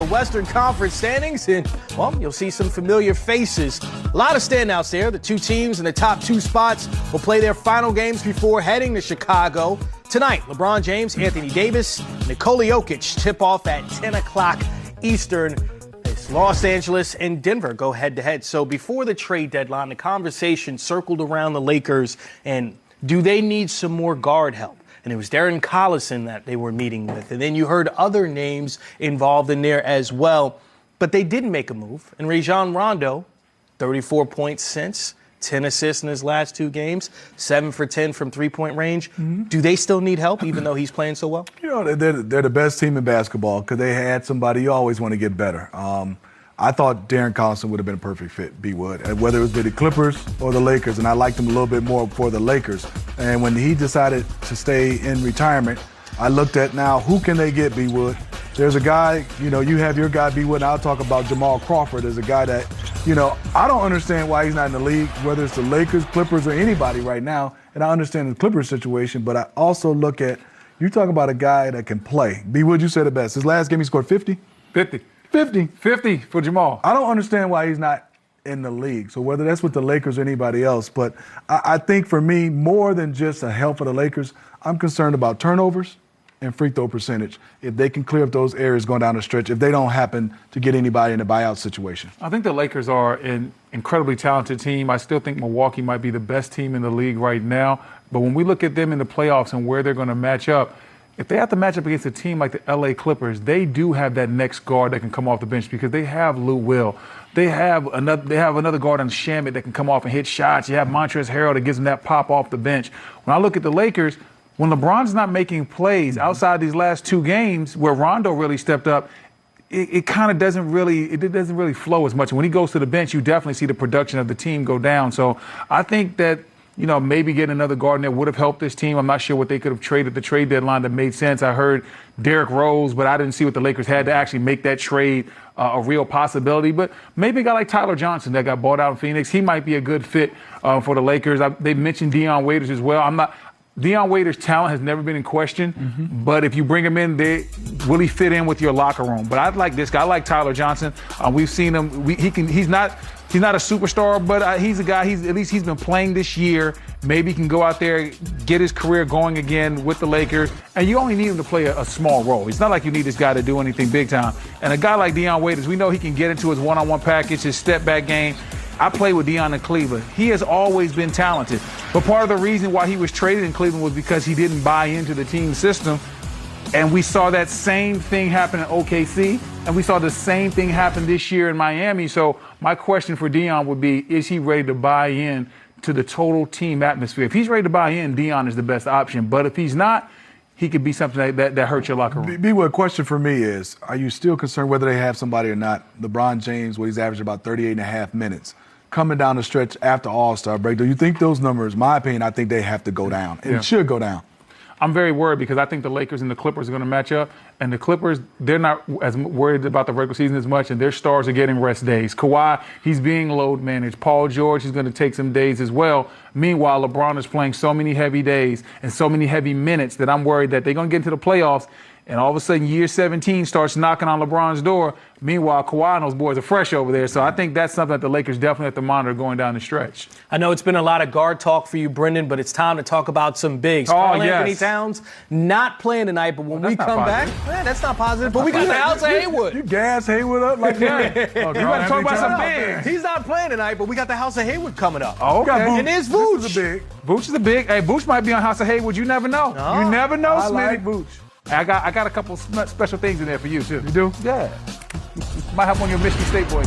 Western Conference standings, and, well, you'll see some familiar faces. A lot of standouts there. The two teams in the top two spots will play their final games before heading to Chicago. Tonight, LeBron James, Anthony Davis, Nikola Jokic tip off at 10 o'clock Eastern. It's Los Angeles and Denver go head-to-head. So before the trade deadline, the conversation circled around the Lakers, and do they need some more guard help? And it was Darren Collison that they were meeting with. And then you heard other names involved in there as well. But they didn't make a move. And Rajon Rondo, 34 points since, 10 assists in his last two games, 7 for 10 from three-point range. Mm-hmm. Do they still need help, even though he's playing so well? You know, they're the best team in basketball because they had somebody. You always want to get better. I thought Darren Collison would have been a perfect fit, B. Wood, whether it was the Clippers or the Lakers, and I liked him a little bit more for the Lakers. And when he decided to stay in retirement, I looked at now, who can they get, B. Wood? There's a guy, you know, you have your guy, B. Wood, and I'll talk about Jamal Crawford as a guy that, you know, I don't understand why he's not in the league, whether it's the Lakers, Clippers, or anybody right now. And I understand the Clippers situation, but I also look at, you talk about a guy that can play. B. Wood, you said it best. His last game, he scored 50? 50 for Jamal. I don't understand why he's not in the league. So whether that's with the Lakers or anybody else, but I think for me, more than just a help for the Lakers, I'm concerned about turnovers and free throw percentage. If they can clear up those areas going down the stretch, if they don't happen to get anybody in a buyout situation. I think the Lakers are an incredibly talented team. I still think Milwaukee might be the best team in the league right now. But when we look at them in the playoffs and where they're going to match up, if they have to match up against a team like the LA Clippers, they do have that next guard that can come off the bench because they have Lou Will. They have another guard on Shamet that can come off and hit shots. You have Montrezl Harrell that gives them that pop off the bench. When I look at the Lakers, when LeBron's not making plays outside these last two games where Rondo really stepped up, it kind of doesn't really flow as much. When he goes to the bench, you definitely see the production of the team go down. So I think that, you know, maybe getting another guard in there would have helped this team. I'm not sure what they could have traded the trade deadline that made sense. I heard Derrick Rose, but I didn't see what the Lakers had to actually make that trade a real possibility. But maybe a guy like Tyler Johnson that got bought out in Phoenix, he might be a good fit for the Lakers. They mentioned Dion Waiters as well. Dion Waiters' talent has never been in question, but if you bring him in, will he fit in with your locker room? But I like this guy. I like Tyler Johnson. We've seen him. He's not a superstar, but he's a guy. At least he's been playing this year. Maybe he can go out there, get his career going again with the Lakers. And you only need him to play a small role. It's not like you need this guy to do anything big time. And a guy like Dion Waiters, we know he can get into his one-on-one package, his step-back game. I played with Dion in Cleveland. He has always been talented. But part of the reason why he was traded in Cleveland was because he didn't buy into the team system. And we saw that same thing happen in OKC, and we saw the same thing happen this year in Miami. So my question for Dion would be, is he ready to buy in to the total team atmosphere? If he's ready to buy in, Dion is the best option. But if he's not, he could be something that hurts your locker room. B, what question for me is, are you still concerned whether they have somebody or not? LeBron James, he's averaging about 38 and a half minutes. Coming down the stretch after All-Star break, do you think those numbers, in my opinion, I think they have to go down. And it should go down. I'm very worried because I think the Lakers and the Clippers are going to match up. And the Clippers, they're not as worried about the regular season as much, and their stars are getting rest days. Kawhi, he's being load managed. Paul George, he's going to take some days as well. Meanwhile, LeBron is playing so many heavy days and so many heavy minutes that I'm worried that they're going to get into the playoffs, and all of a sudden year 17 starts knocking on LeBron's door. Meanwhile, Kawhi and those boys are fresh over there. So I think that's something that the Lakers definitely have to monitor going down the stretch. I know it's been a lot of guard talk for you, Brendan, but it's time to talk about some bigs. Anthony Towns not playing tonight, but when we come back, that's not positive. But we got the House of Haywood. You gas Haywood up like that? You better talk about some bigs. He's not playing tonight, but we got the House of Haywood coming up. Oh, okay. And there's Vooch. This is a big. Vooch is a big. Hey, Vooch might be on House of Haywood. You never know. You never know, I Smitty. like Vooch. I got a couple special things in there for you, too. You do? Yeah. Might have one of your Michigan State boys.